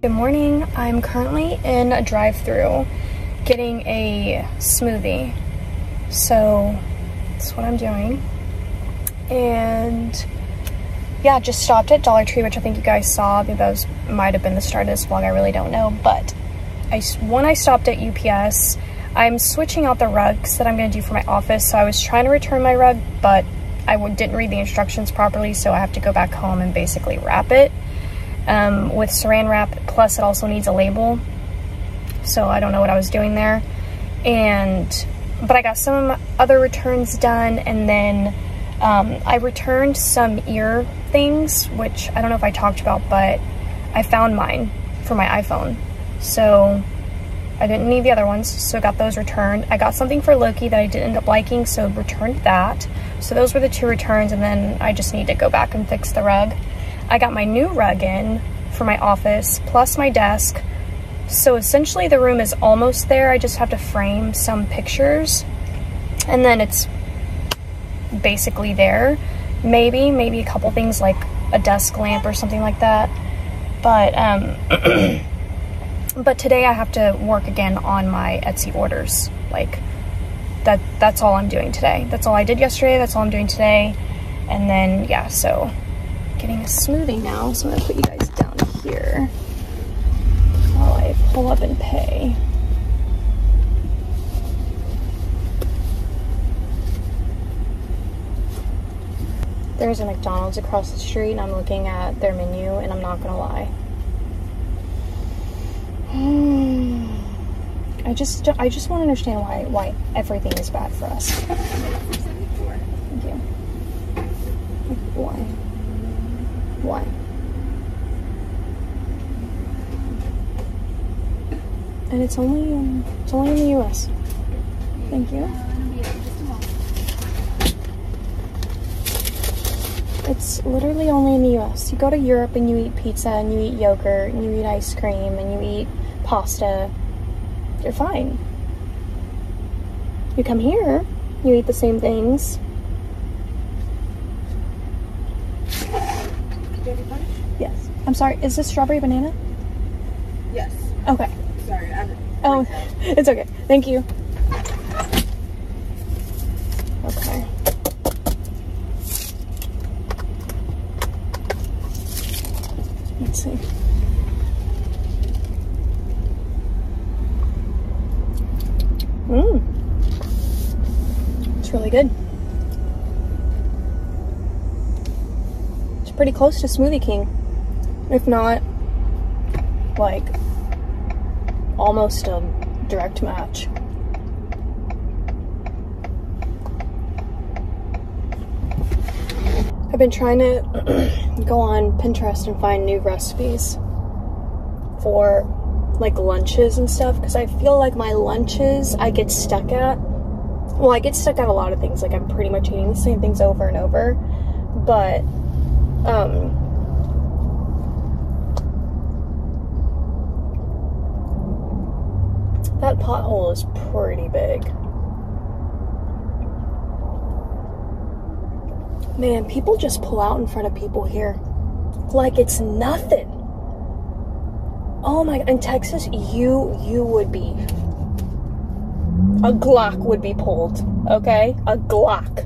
Good morning. I'm currently in a drive-thru getting a smoothie. So that's what I'm doing. And yeah, just stopped at Dollar Tree, which I think you guys saw. I think that might have been the start of this vlog. I really don't know. But when I stopped at UPS, I'm switching out the rugs that I'm going to do for my office. So I was trying to return my rug, but I didn't read the instructions properly. So I have to go back home and basically wrap it with saran wrap. Plus it also needs a label. So I don't know what I was doing there. But I got some other returns done, and then I returned some ear things, which I don't know if I talked about, but I found mine for my iPhone. So I didn't need the other ones, so I got those returned. I got something for Loki that I didn't end up liking, so returned that. So those were the 2 returns, and then I just need to go back and fix the rug. I got my new rug in for my office, plus my desk. So essentially the room is almost there. I just have to frame some pictures, and then it's basically there. Maybe a couple things like a desk lamp or something like that. But but today I have to work again on my Etsy orders. Like that's all I'm doing today. That's all I did yesterday. That's all I'm doing today. And then yeah, so getting a smoothie now. So I'm gonna put you guys down here while I pull up and pay. There's a McDonald's across the street, and I'm looking at their menu, and I'm not gonna lie. I just want to understand why everything is bad for us. Thank you. Why? And it's only in the US. Thank you. It's literally only in the US. You go to Europe and you eat pizza and you eat yogurt and you eat ice cream and you eat pasta. You're fine. You come here, you eat the same things. Yes. I'm sorry, is this strawberry banana? Yes. Okay. Sorry, oh, it's okay. Thank you. Okay. Let's see. It's really good. It's pretty close to Smoothie King. If not, like, almost a direct match. I've been trying to go on Pinterest and find new recipes for like lunches and stuff, because I feel like my lunches I get stuck at. Well, I get stuck at a lot of things. Like, I'm pretty much eating the same things over and over. But that pothole is pretty big. Man, people just pull out in front of people here like it's nothing. Oh my, in Texas, you would be, a Glock would be pulled, okay? A Glock.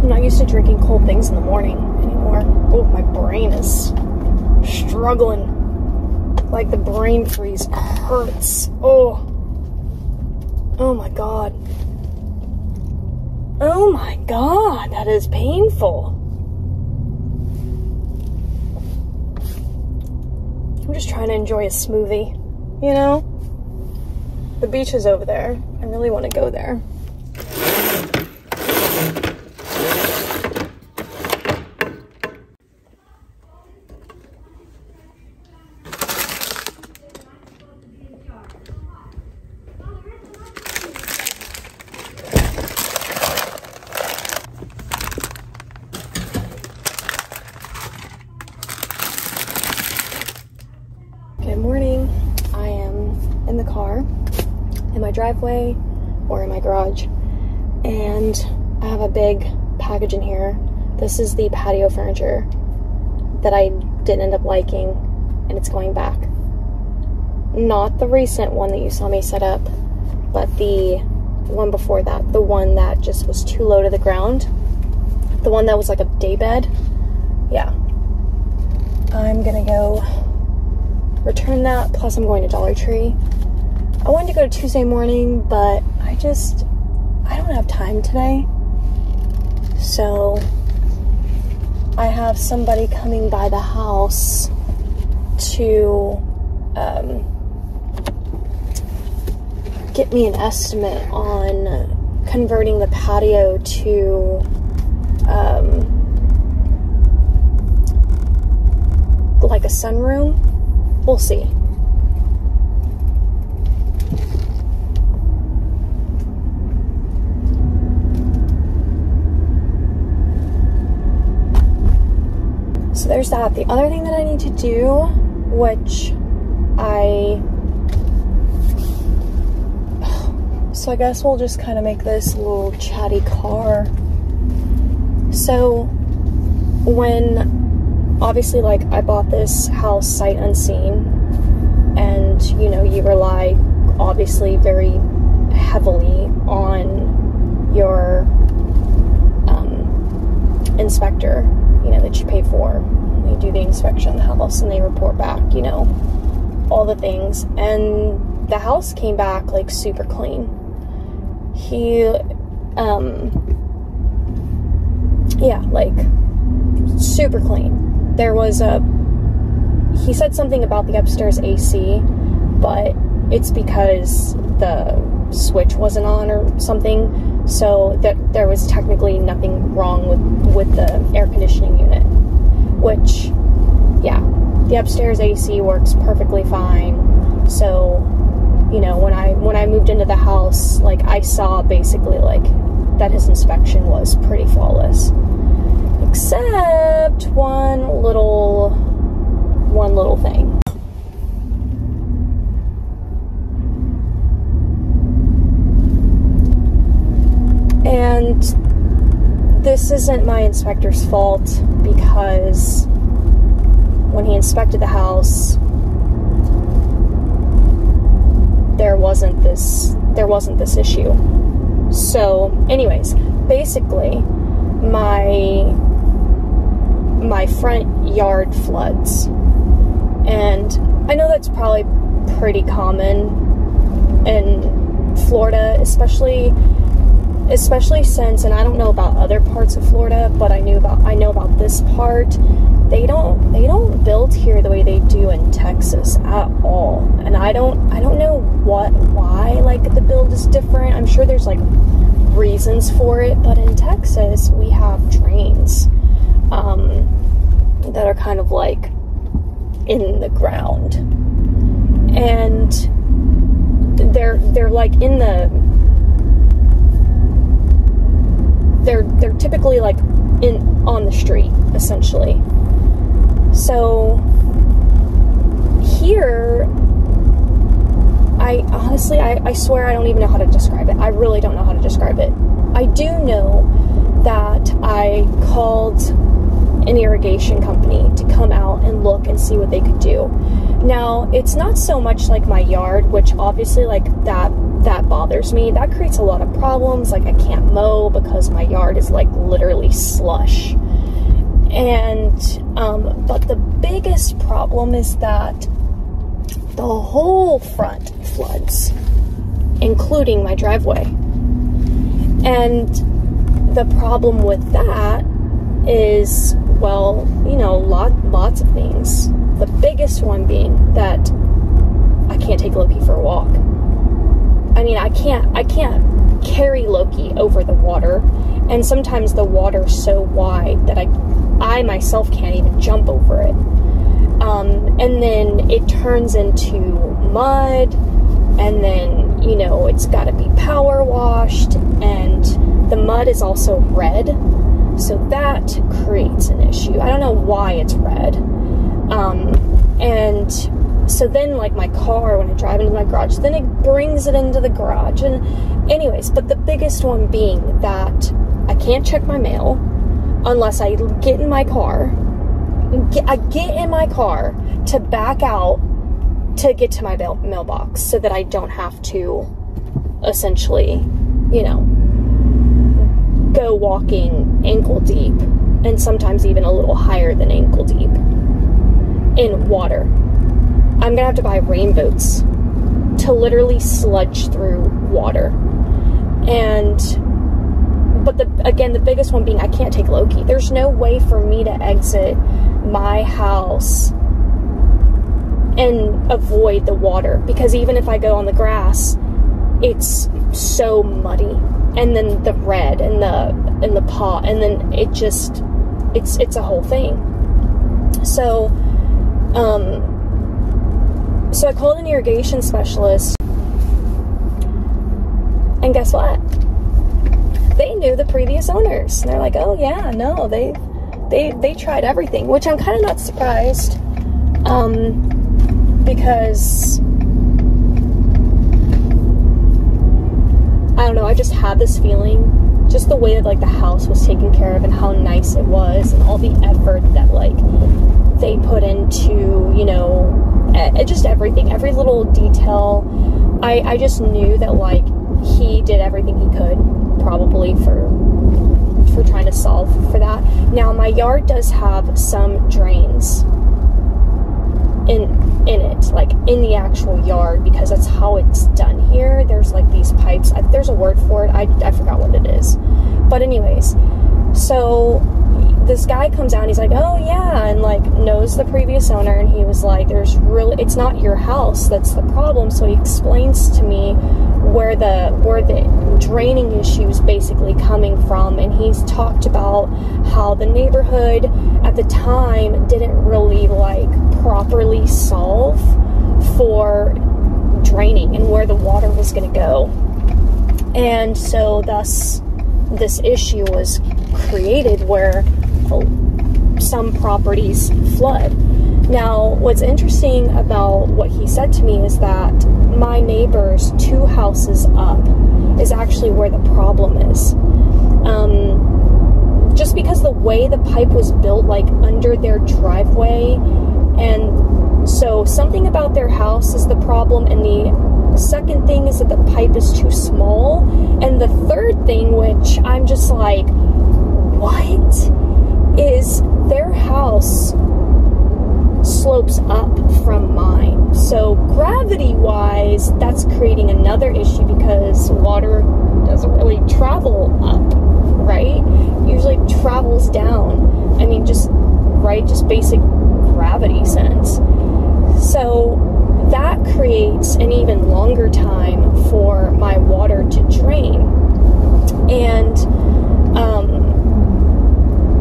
I'm not used to drinking cold things in the morning anymore. Oh, my brain is struggling. Like, the brain freeze hurts. Oh my god. Oh my god, that is painful. I'm just trying to enjoy a smoothie, you know? The beach is over there. I really want to go there. Good morning. I am in the car in my driveway or in my garage. And I have a big package in here. This is the patio furniture that I didn't end up liking, and it's going back. Not the recent one that you saw me set up, but the one before that, the one that just was too low to the ground, the one that was like a day bed. Yeah, I'm gonna go return that, plus I'm going to Dollar Tree. I wanted to go to Tuesday morning, but I don't have time today. So I have somebody coming by the house to get me an estimate on converting the patio to like a sunroom. We'll see. So there's that. The other thing that I need to do, which so I guess we'll just kind of make this a little chatty car. So when, obviously, like, I bought this house sight unseen, and, you know, you rely, obviously, very heavily on your inspector, you know, that you pay for. They do the inspection of the house and they report back, you know, all the things. And the house came back, like, super clean. Yeah, like, super clean. There was he said something about the upstairs AC, but it's because the switch wasn't on or something, so that there was technically nothing wrong with the air conditioning unit, which, yeah, the upstairs AC works perfectly fine. So, you know, when I moved into the house, like, I saw basically, like, that his inspection was pretty flawless, except one little thing. And this isn't my inspector's fault, because when he inspected the house, there wasn't this issue. So anyways, basically my front yard floods, and I know that's probably pretty common in Florida, especially since, and I don't know about other parts of Florida, but I know about this part. They don't build here the way they do in Texas at all. And I don't know why, like, the build is different. I'm sure there's, like, reasons for it, but in Texas we have drains that are kind of like in the ground, and they're like in the they're typically like on the street, essentially. So here, I swear I don't even know how to describe it. I really don't know how to describe it. I do know that I called an irrigation company to come out and look and see what they could do. Now, it's not so much like my yard, which obviously, like, that bothers me. That creates a lot of problems. Like, I can't mow because my yard is, like, literally slush. And, but the biggest problem is that the whole front floods, including my driveway. And the problem with that is, well, you know, lots of things. The biggest one being that I can't take Loki for a walk. I mean, I can't carry Loki over the water, and sometimes the water's so wide that I myself can't even jump over it. And then it turns into mud, and then, you know, it's got to be power washed, and the mud is also red, so that creates an issue. I don't know why it's red. And So then, like, my car, when I drive into my garage, then it brings it into the garage. And anyways, but the biggest one being that I can't check my mail unless I get in my car. I get in my car to back out to get to my mailbox so that I don't have to essentially, you know, go walking ankle deep, and sometimes even a little higher than ankle deep in water. I'm gonna have to buy rain boots to literally sludge through water. And but again, the biggest one being I can't take Loki. There's no way for me to exit my house and avoid the water, because even if I go on the grass, it's so muddy, and then the red and the pot, and then it just it's a whole thing. So so I called an irrigation specialist, and guess what? They knew the previous owners. And they're like, oh yeah, no, they tried everything, which I'm kind of not surprised, because I don't know, I just had this feeling, just the way that, like, the house was taken care of and how nice it was, and all the effort that, like, they put into, you know, just everything, every little detail. I just knew that, like, he did everything he could, probably for trying to solve for that. Now, my yard does have some drains in it, like in the actual yard, because that's how it's done here. There's like these pipes, there's a word for it, I forgot what it is, but anyways, so this guy comes out and he's like, oh yeah, and like knows the previous owner, and he was like, it's not your house that's the problem. So he explains to me where the draining issue is basically coming from, and he's talked about how the neighborhood at the time didn't really like properly solve for draining and where the water was going to go, and so thus this issue was created where some properties flood. Now, what's interesting about what he said to me is that my neighbor's 2 houses up is actually where the problem is. Just because the way the pipe was built, like under their driveway, and so something about their house is the problem, and the second thing is that the pipe is too small, and the third thing, which I'm just like, what? Is their house slopes up from mine. So gravity-wise, that's creating another issue, because water doesn't really travel up, right? Usually travels down. I mean, just basic gravity sense. So that creates an even longer time for my water to drain. And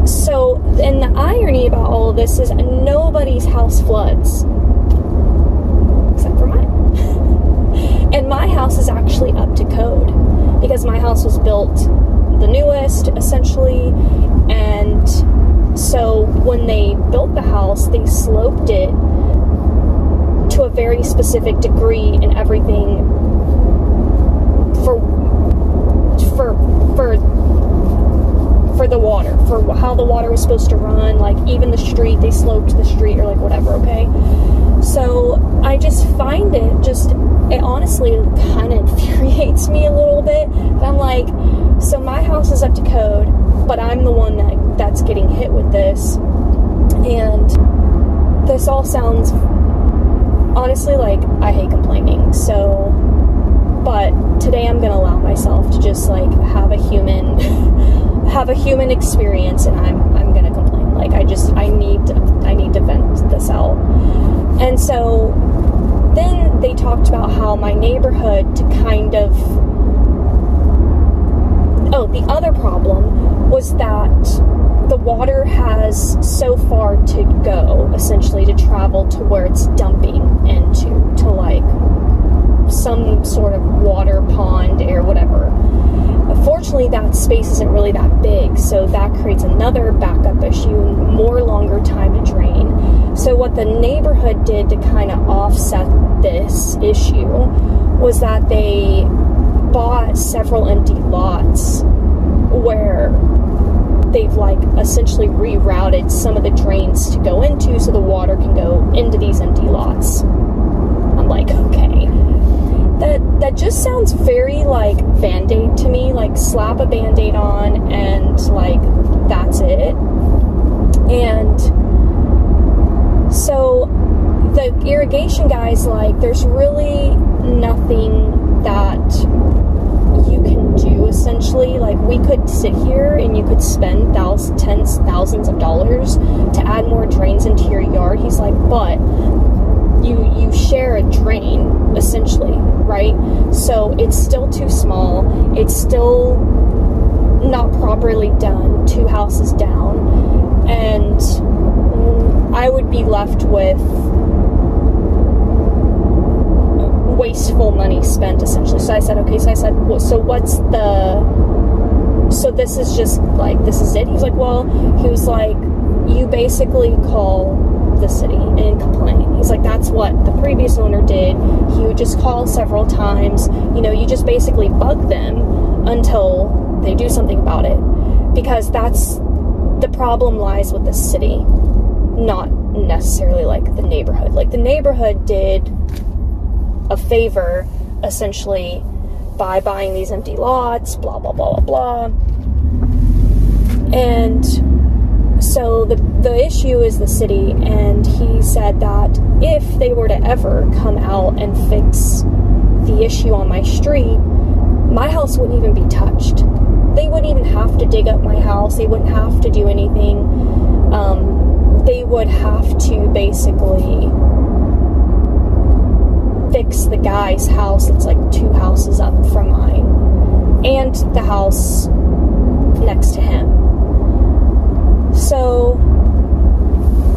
so, and the irony about all of this is nobody's house floods except for mine. And my house is actually up to code, because my house was built the newest, essentially, and so when they built the house, they sloped it to a very specific degree and everything for the water, for how the water was supposed to run, like even the street, they sloped the street or like whatever, okay? So I just find it honestly kind of infuriates me a little bit. I'm like, so my house is up to code, but I'm the one that's getting hit with this, and this all sounds, honestly, like I hate complaining, so, but today I'm gonna allow myself to just like have a human experience, and I'm gonna complain. Like I need to vent this out. And so then they talked about how my neighborhood to kind of, the other problem was that the water has so far to go, essentially, to travel to where it's dumping into, to like some sort of water pond or whatever. Fortunately, that space isn't really that big, so that creates another backup issue, more longer time to drain. So what the neighborhood did to kind of offset this issue was that they bought several empty lots where they've like essentially rerouted some of the drains to go into so the water can go into these empty lots. I'm like, okay, that just sounds very like Band-Aid to me, like slap a Band-Aid on and like that's it. And so the irrigation guy's like, there's really nothing that you can do essentially. Like, we could sit here and you could spend thousands of dollars to add more drains into your yard. He's like, but you share a drain essentially, right? So it's still too small, it's still not properly done, 2 houses down, and I would be left with wasteful money spent essentially. So I said, okay, well, so what's so this is just like, this is it? He's like, well, he was like, you basically call the city and complain. He's like, that's what the previous owner did. He would just call several times, you know, you just basically bug them until they do something about it, because that's the problem lies with the city, not necessarily like the neighborhood. Like, the neighborhood did a favor essentially by buying these empty lots, blah blah blah blah blah. And so the issue is the city, and he said that if they were to ever come out and fix the issue on my street, my house wouldn't even be touched. They wouldn't even have to dig up my house. They wouldn't have to do anything. They would have to basically fix the guy's house that's like 2 houses up from mine, and the house next to him. So,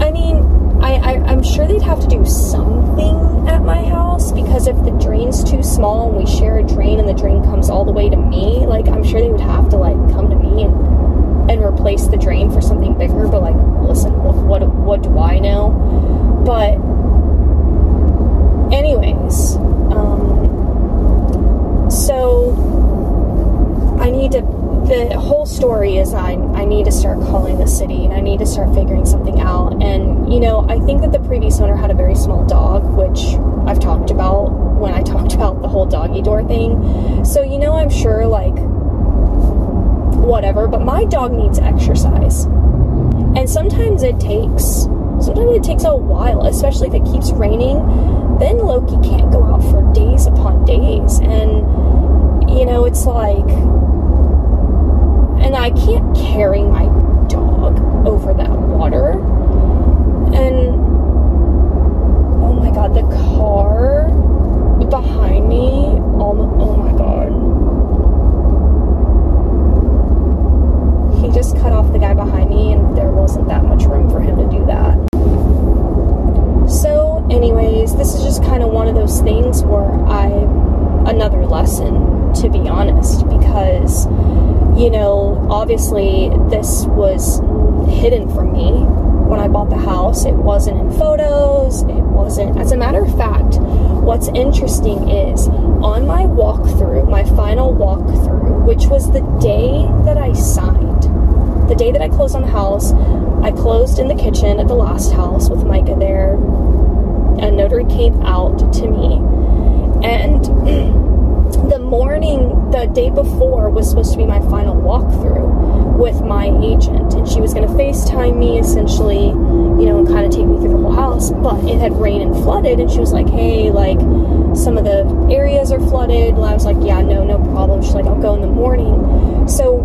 I mean, I'm sure they'd have to do something at my house, because if the drain's too small and we share a drain and the drain comes all the way to me, like, I'm sure they would have to like come to me and replace the drain for something bigger. But like, listen, what do I know? But anyways, so I need to, the whole story is I need to start calling the city, and I need to start figuring something out. And, you know, I think that the previous owner had a very small dog, which I've talked about when I talked about the whole doggy door thing. So, you know, I'm sure, like, whatever, but my dog needs exercise. And sometimes it takes a while, especially if it keeps raining. Then Loki can't go out for days upon days. And, you know, it's like, and I can't carry my dog over that water. And oh my god, the car behind me, oh my god, he just cut off the guy behind me, and there wasn't that much room for him to do that. So anyways, this is just kind of one of those things where another lesson, to be honest, because, you know, obviously this was hidden from me when I bought the house. It wasn't in photos, it wasn't, as a matter of fact, what's interesting is on my walkthrough, my final walkthrough, which was the day that I signed, the day that I closed on the house, I closed in the kitchen at the last house with Micah there. A notary came out to me, and the day before was supposed to be my final walkthrough with my agent, and she was going to FaceTime me essentially, you know, and kind of take me through the whole house. But it had rained and flooded, and she was like, hey, like, some of the areas are flooded. And I was like, yeah, no problem. She's like, I'll go in the morning. So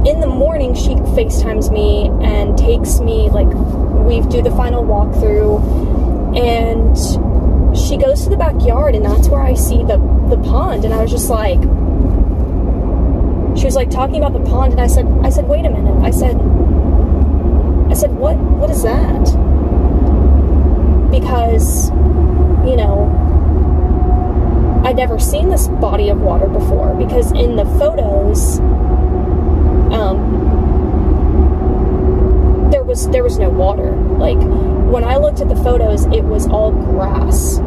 in the morning, she FaceTimes me and takes me, like, we do the final walkthrough, and she goes to the backyard, and that's where I see the pond. And I was just like, she was like talking about the pond, and I said, wait a minute. I said, what is that? Because, you know, I'd never seen this body of water before, because in the photos, there there was no water. Like, when I looked at the photos, it was all grass.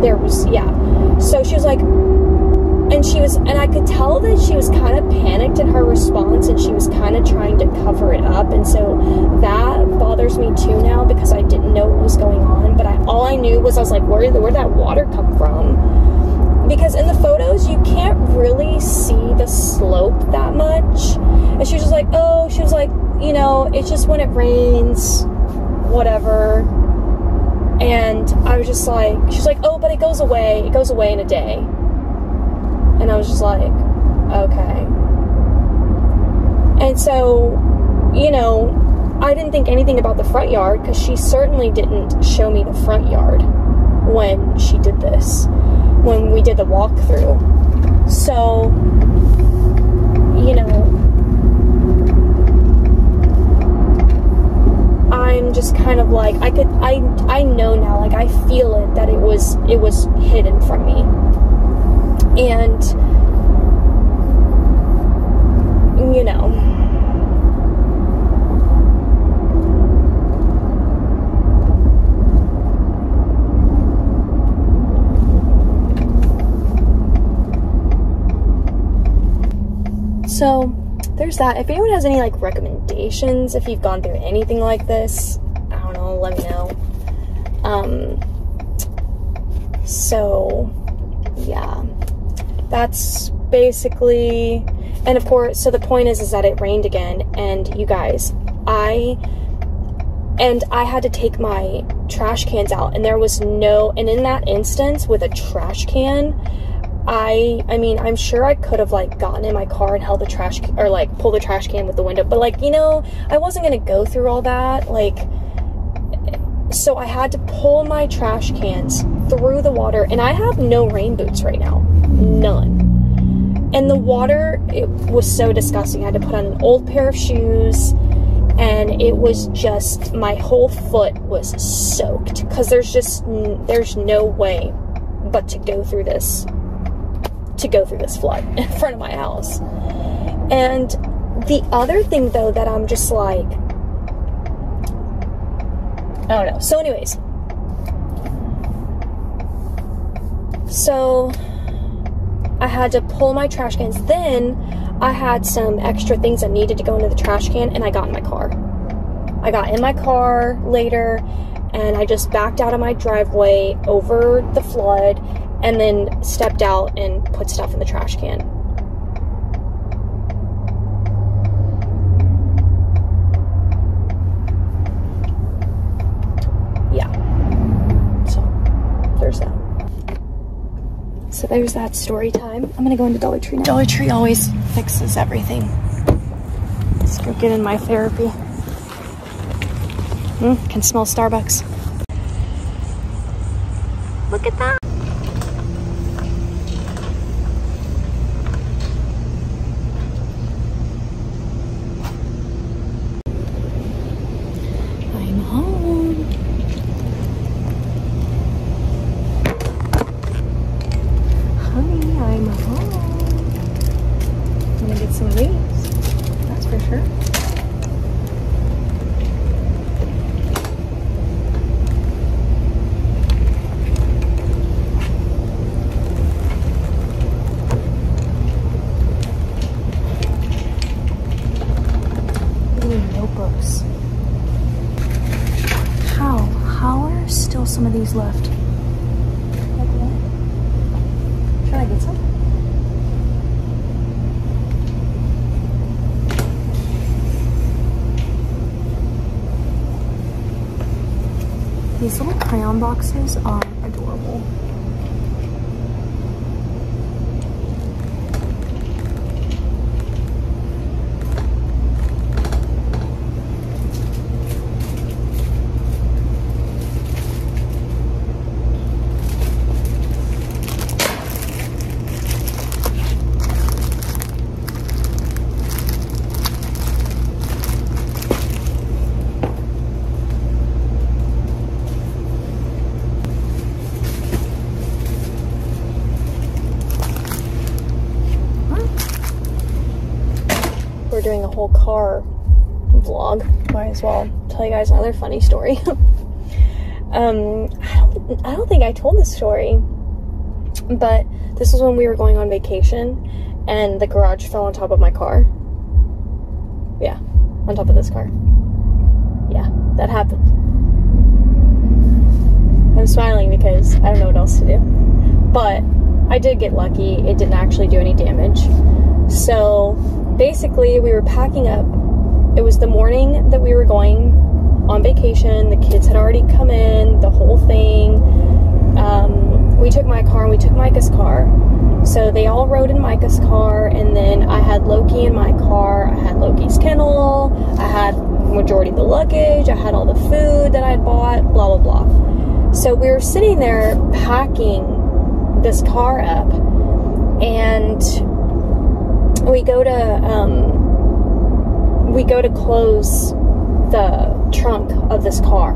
There was, yeah. So she was like, and I could tell that she was kind of panicked in her response, and she was kind of trying to cover it up, and so that bothers me too now, because I didn't know what was going on, but all I knew was, I was like, where'd that water come from? Because in the photos, you can't really see the slope that much, and she was just like, oh, she was like, you know, it's just when it rains, whatever. And I was just like, she's like, oh, but it goes away in a day. And I was just like, okay. And so, you know, I didn't think anything about the front yard, because she certainly didn't show me the front yard when she did this, when we did the walkthrough. So, you know, I'm just kind of like, I know now, like, I feel it, that it was hidden from me. And, you know, so there's that. If anyone has any, like, recommendations, if you've gone through anything like this, I don't know, let me know. So, yeah. That's basically, and of course, so the point is that it rained again, and you guys, I had to take my trash cans out, and there was no, and in that instance, with a trash can, I mean, I'm sure I could have, like, gotten in my car and held the trash, or, like, pulled the trash can with the window, but, like, you know, I wasn't gonna go through all that, like, so I had to pull my trash cans through the water, and I have no rain boots right now. None. And the water, it was so disgusting. I had to put on an old pair of shoes, and it was just, my whole foot was soaked, because there's no way but to go through this flood in front of my house. And the other thing, though, that I'm just like, I don't know. So anyways, so I had to pull my trash cans. Then I had some extra things that needed to go into the trash can, and I got in my car. I got in my car later, and I just backed out of my driveway over the flood, and then stepped out and put stuff in the trash can. Yeah. So, there's that. So there's that story time. I'm gonna go into Dollar Tree now. Dollar Tree always fixes everything. Let's go get in my therapy. Can smell Starbucks. Look at that. I'm home. Honey, I'm home. I'm gonna get some of these. That's for sure. Notebooks. How are still some of these left? Should I get some? These little crayon boxes are adorable. We're doing a whole car vlog. Might as well tell you guys another funny story. I don't think I told this story, but this was when we were going on vacation and the garage fell on top of my car. Yeah, on top of this car. Yeah, that happened. I'm smiling because I don't know what else to do. But I did get lucky. It didn't actually do any damage. So basically we were packing up. It was the morning that we were going on vacation. The kids had already come in, the whole thing. We took my car and we took Micah's car. So they all rode in Micah's car, and then I had Loki in my car. I had Loki's kennel. I had majority of the luggage. I had all the food that I bought, blah, blah, blah. So we were sitting there packing this car up, and we go to close the trunk of this car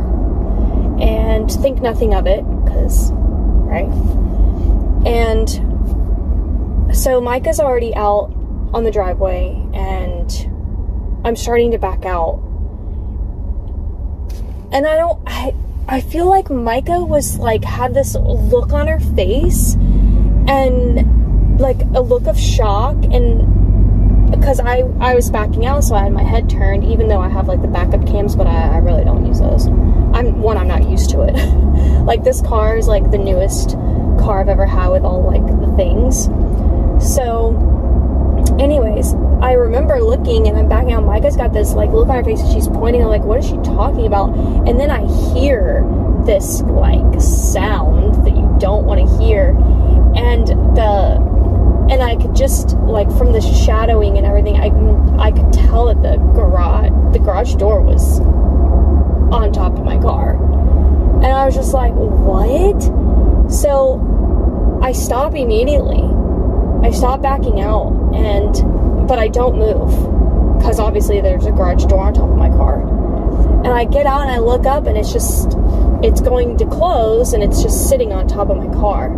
and think nothing of it, because, right? And so Micah's already out on the driveway, and I'm starting to back out. And I feel like Micah was like, had this look on her face, and like a look of shock, and because I was backing out, so I had my head turned, even though I have like the backup cams, but I really don't use those. I'm not used to it. Like, this car is like the newest car I've ever had with all like the things. So anyways, I remember looking, and I'm backing out. Micah's got this like look on her face, and she's pointing, I'm like, what is she talking about? And then I hear this like sound that you don't want to hear, and I could just, like, from the shadowing and everything, I could tell that the garage door was on top of my car. And I was just like, what? So I stop immediately. I stop backing out, but I don't move, because obviously there's a garage door on top of my car. And I get out and I look up, and it's going to close, and it's just sitting on top of my car.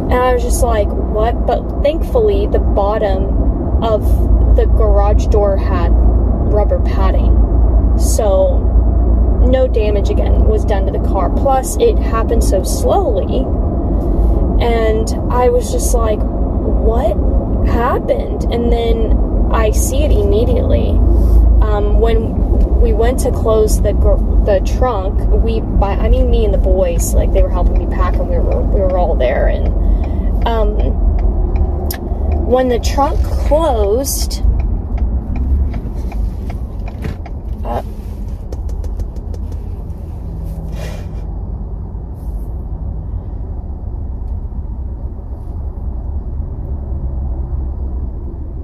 And I was just like, what? But thankfully, the bottom of the garage door had rubber padding. So no damage again was done to the car. Plus, it happened so slowly. And I was just like, what happened? And then I see it immediately. When we went to close the trunk, me and the boys, like, they were helping me pack, and we were all there. And when the trunk closed,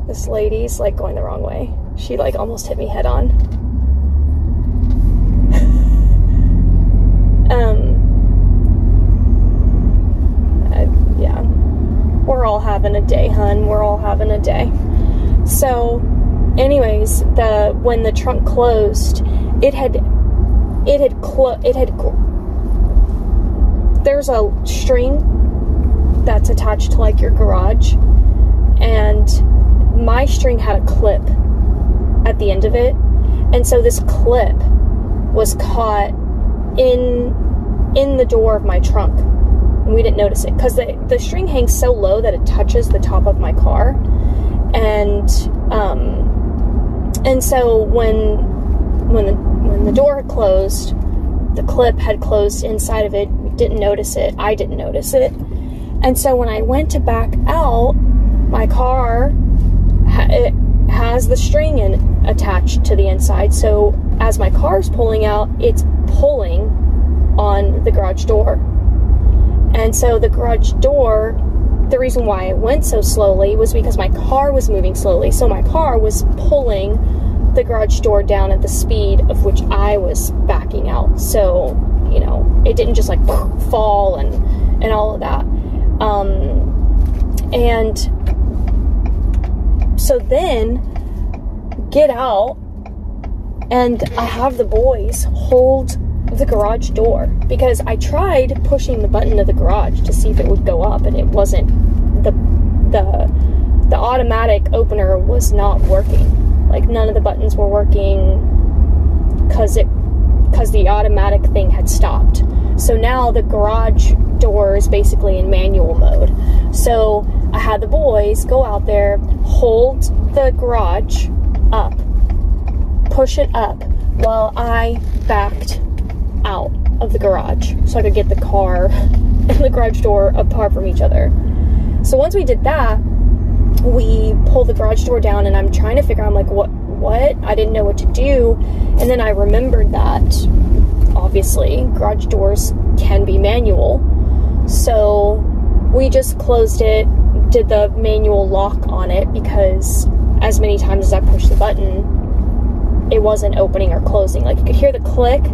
this lady's like going the wrong way. She like almost hit me head on. Yeah, we're all having a day, hun. We're all having a day. So anyways, when the trunk closed, there's a string that's attached to like your garage, and my string had a clip at the end of it, and so this clip was caught in the door of my trunk, and we didn't notice it because the string hangs so low that it touches the top of my car. And so when the door had closed, the clip had closed inside of it. We didn't notice it. I didn't notice it. And so when I went to back out, my car, it has the string attached to the inside. So as my car's pulling out, it's pulling on the garage door. And so the garage door, the reason why it went so slowly was because my car was moving slowly. So my car was pulling the garage door down at the speed of which I was backing out. So, you know, it didn't just like fall and all of that. And so then get out, and I have the boys hold the garage door, because I tried pushing the button of the garage to see if it would go up, and it wasn't. The automatic opener was not working. Like, none of the buttons were working because the automatic thing had stopped. So now the garage door is basically in manual mode. So I had the boys go out there, hold the garage up, push it up, while I backed out of the garage so I could get the car and the garage door apart from each other. So once we did that, we pulled the garage door down, and I'm trying to figure out, I'm like, what? I didn't know what to do. And then I remembered that, obviously, garage doors can be manual. So we just closed it, did the manual lock on it, because as many times as I pushed the button, it wasn't opening or closing. Like, you could hear the click.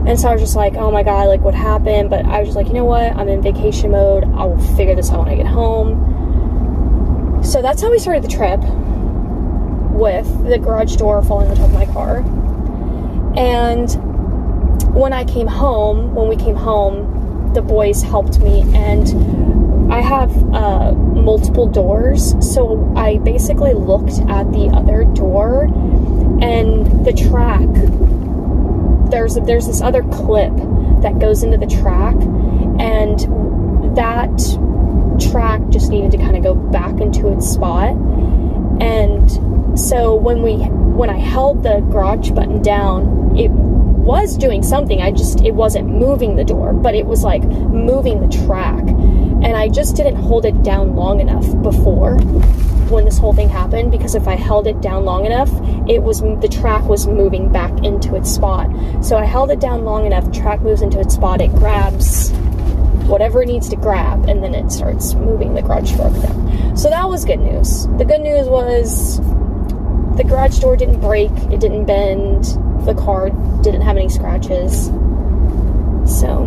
And so I was just like, oh my God, like, what happened? But I was just like, you know what? I'm in vacation mode. I will figure this out when I get home. So that's how we started the trip, with the garage door falling on top of my car. And when we came home, the boys helped me, and I have multiple doors, so I basically looked at the other door, and the track, there's this other clip that goes into the track, and that track just needed to kind of go back into its spot. And so when I held the garage button down, it was doing something. It wasn't moving the door, but it was like moving the track. And I just didn't hold it down long enough before, when this whole thing happened, because if I held it down long enough, the track was moving back into its spot. So I held it down long enough, track moves into its spot, it grabs whatever it needs to grab, and then it starts moving the garage door down. So that was good news. The good news was the garage door didn't break, it didn't bend, the car didn't have any scratches. So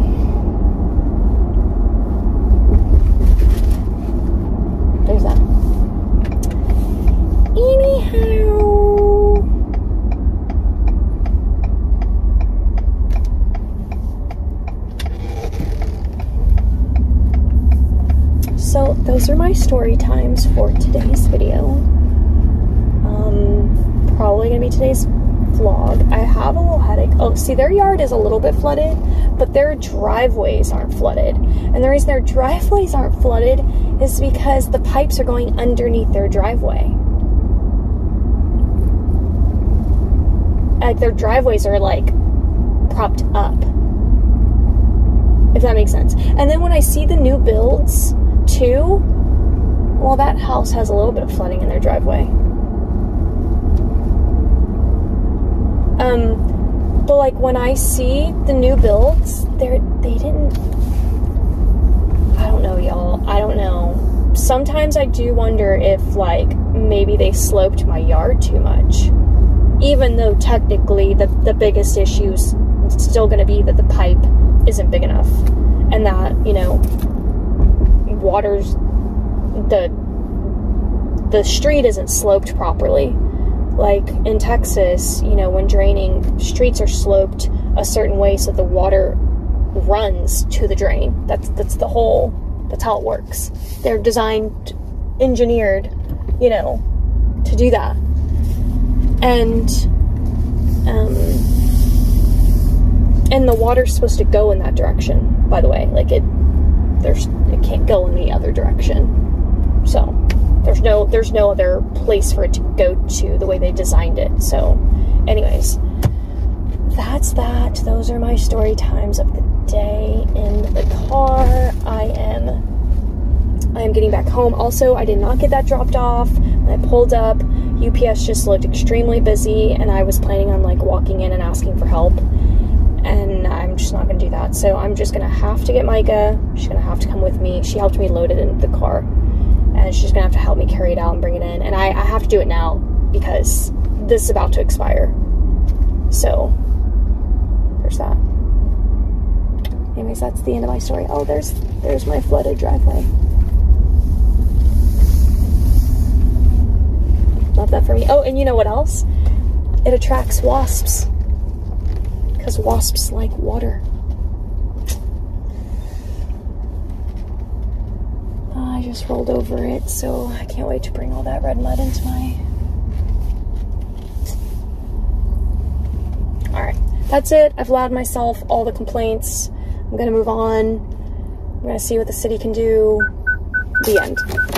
there's that. Anyhow, so those are my story times for today's video. Probably gonna be today's vlog. I have a little headache. Oh, see, their yard is a little bit flooded, but their driveways aren't flooded. And the reason their driveways aren't flooded is because the pipes are going underneath their driveway. Like, their driveways are like propped up, if that makes sense. And then when I see the new builds too, well, that house has a little bit of flooding in their driveway. But like, when I see the new builds, they didn't, I don't know, y'all, I don't know. Sometimes I do wonder if, like, maybe they sloped my yard too much, even though technically the biggest issue is still going to be that the pipe isn't big enough, and that, you know, water's, the street isn't sloped properly. Like in Texas, you know, when draining, streets are sloped a certain way so the water runs to the drain. That's how it works. They're designed, engineered, you know, to do that. And the water's supposed to go in that direction, by the way. Like, it can't go in the other direction. So there's no other place for it to go to the way they designed it. So anyways, that's that. Those are my story times of the day in the car. I am getting back home. Also, I did not get that dropped off. When I pulled up, UPS just looked extremely busy, and I was planning on like walking in and asking for help, and I'm just not gonna do that. So I'm just gonna have to get Micah. She's gonna have to come with me. She helped me load it into the car, and she's gonna have to help me carry it out and bring it in. And I have to do it now because this is about to expire. So there's that. Anyways, that's the end of my story. Oh, there's my flooded driveway. Love that for me. Oh, and you know what else? It attracts wasps, because wasps like water. I just rolled over it, so I can't wait to bring all that red mud into my All right, that's it. I've allowed myself all the complaints. I'm gonna move on. I'm gonna see what the city can do. The end.